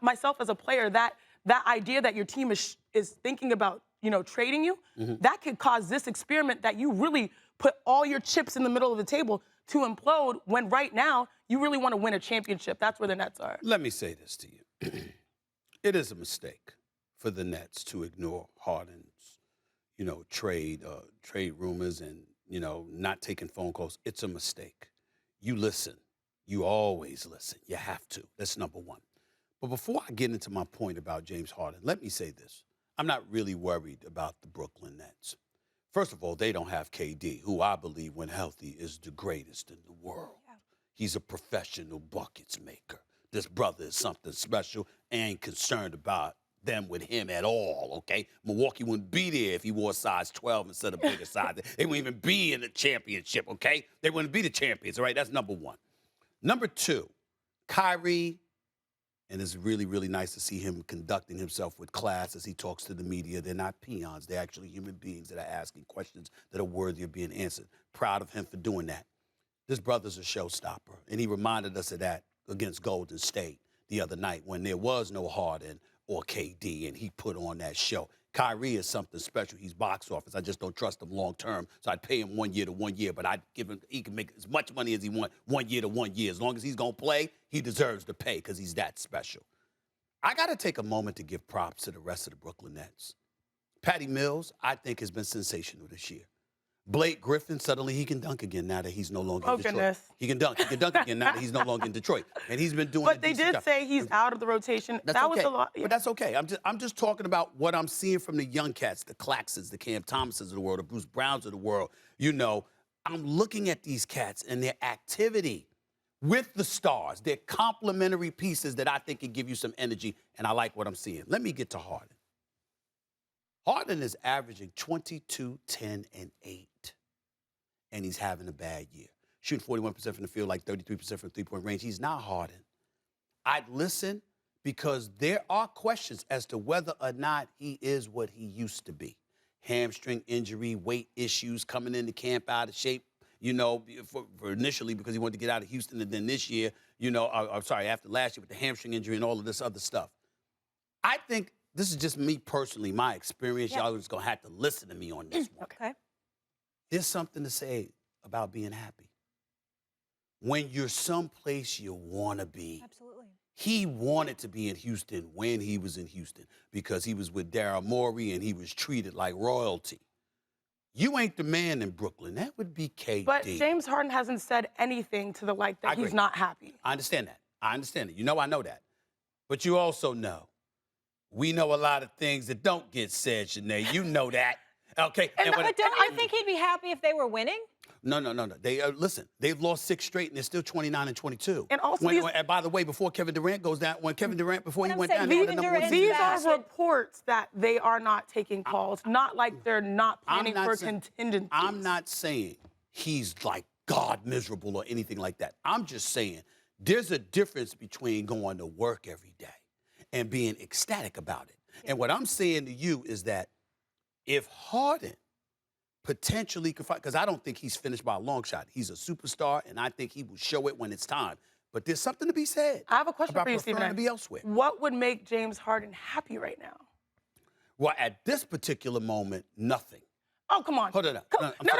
myself as a player, that idea that your team is thinking about, trading you, that could cause this experiment that you really put all your chips in the middle of the table to implode when right now you really want to win a championship. That's where the Nets are. Let me say this to you. It is a mistake for the Nets to ignore Harden's, trade rumors and, not taking phone calls. It's a mistake. You listen. You always listen. You have to. That's number one. But before I get into my point about James Harden, let me say this. I'm not really worried about the Brooklyn Nets. First of all, they don't have KD, who I believe, when healthy, is the greatest in the world. Yeah. He's a professional buckets maker. This brother is something special. I ain't concerned about them with him at all, okay? Milwaukee wouldn't be there if he wore size 12 instead of bigger size. They wouldn't even be in the championship, okay? They wouldn't be the champions, all right? That's number one. Number two, Kyrie, and it's really, really nice to see him conducting himself with class as he talks to the media. They're not peons. They're actually human beings that are asking questions that are worthy of being answered. Proud of him for doing that. This brother's a showstopper, and he reminded us of that against Golden State the other night when there was no Harden or KD, and he put on that show. Kyrie is something special. He's box office. I just don't trust him long term, so I'd pay him 1 year to 1 year, but I'd give him, he can make as much money as he wants 1 year to 1 year. As long as he's going to play, he deserves to pay because he's that special. I got to take a moment to give props to the rest of the Brooklyn Nets. Patty Mills, I think, has been sensational this year. Blake Griffin, suddenly he can dunk again now that he's no longer in Detroit. Goodness. He can dunk again now that he's no longer in Detroit. And he's been doing But they did say he's out of the rotation. That was a lot. Yeah. But that's okay. I'm just talking about what I'm seeing from the young cats, the Claxons, the Cam Thomases of the world, the Bruce Browns of the world. I'm looking at these cats and their activity with the stars. They're complementary pieces that I think can give you some energy, and I like what I'm seeing. Let me get to Harden. Harden is averaging 22, 10, and 8. And he's having a bad year. Shooting 41% from the field, like 33% from three-point range. He's not Harden. I'd listen because there are questions as to whether or not he is what he used to be. Hamstring injury, weight issues, coming into camp out of shape, for initially because he wanted to get out of Houston. And then this year, after last year with the hamstring injury and all of this other stuff. I think this is just me personally, my experience. Y'all are just going to have to listen to me on this one. Okay. There's something to say about being happy. When you're someplace you want to be. Absolutely. He wanted to be in Houston when he was in Houston because he was with Daryl Morey and he was treated like royalty. You ain't the man in Brooklyn. That would be KD. But James Harden hasn't said anything to the like that he's not happy. I understand that. I understand it. I know that. But you also know, we know a lot of things that don't get said, Shanae. You know that. Okay. But don't you think he'd be happy if they were winning? No. They listen. They've lost 6 straight, and they're still 29 and 22. And also, and by the way, before Kevin Durant goes down, before he went down, these are reports that they are not taking calls, not like they're not planning for contingencies. I'm not saying he's like God miserable or anything like that. I'm just saying there's a difference between going to work every day and being ecstatic about it. And what I'm saying to you is that if Harden potentially could fight, because I don't think he's finished by a long shot. He's a superstar, and I think he will show it when it's time. But there's something to be said. I have a question about for you, Stephen. To be elsewhere. What would make James Harden happy right now? Well, at this particular moment, nothing. Oh, come on. Hold it up. No.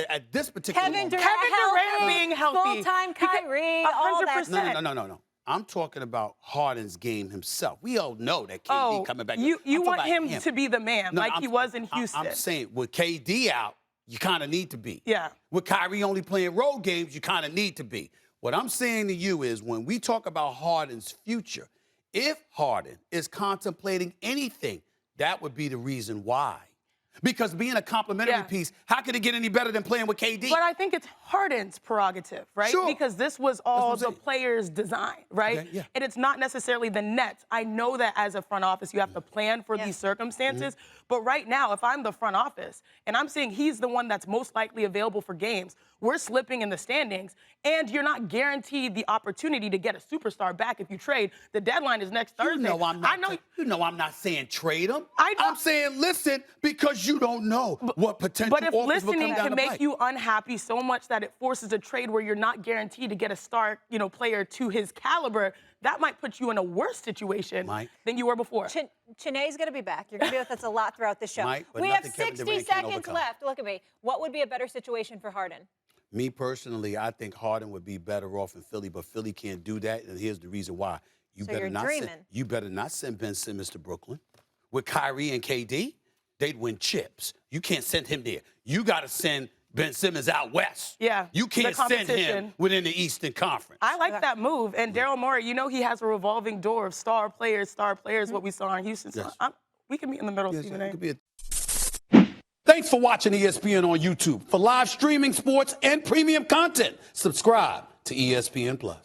At this particular moment. Kevin Durant being healthy. Full-time Kyrie, all that. No. I'm talking about Harden's game himself. We all know that KD coming back. You want him to be the man he was in Houston. I'm saying with KD out, you kind of need to be. Yeah. With Kyrie only playing road games, you kind of need to be. What I'm saying to you is when we talk about Harden's future, if Harden is contemplating anything, that would be the reason why. Because being a complimentary piece, how could it get any better than playing with KD? But I think it's Harden's prerogative, right? Sure. Because this was all the players' design, right? Okay, yeah. And it's not necessarily the Nets. I know that as a front office, you have to plan for these circumstances. But right now, if I'm the front office and I'm saying he's the one that's most likely available for games, we're slipping in the standings, and you're not guaranteed the opportunity to get a superstar back if you trade. The deadline is next Thursday. You know I'm not saying trade him. I'm saying listen because you don't know what potential offers will come down the pipe. But if listening can make you unhappy so much that it forces a trade where you're not guaranteed to get a star, player to his caliber, that might put you in a worse situation than you were before. Chiney's going to be back. You're going to be with us a lot throughout the show. We have 60 seconds left. Look at me. What would be a better situation for Harden? Me personally, I think Harden would be better off in Philly, but Philly can't do that, and here's the reason why. You better not send Ben Simmons to Brooklyn. With Kyrie and KD, they'd win chips. You can't send him there. You got to send Ben Simmons out west. Yeah. You can't send him within the Eastern Conference. I like that move. And Daryl Morey, you know he has a revolving door of star players, what we saw in Houston. So we can meet in the middle, Stephen A. Thanks for watching ESPN on YouTube. For live streaming, sports, and premium content, subscribe to ESPN+.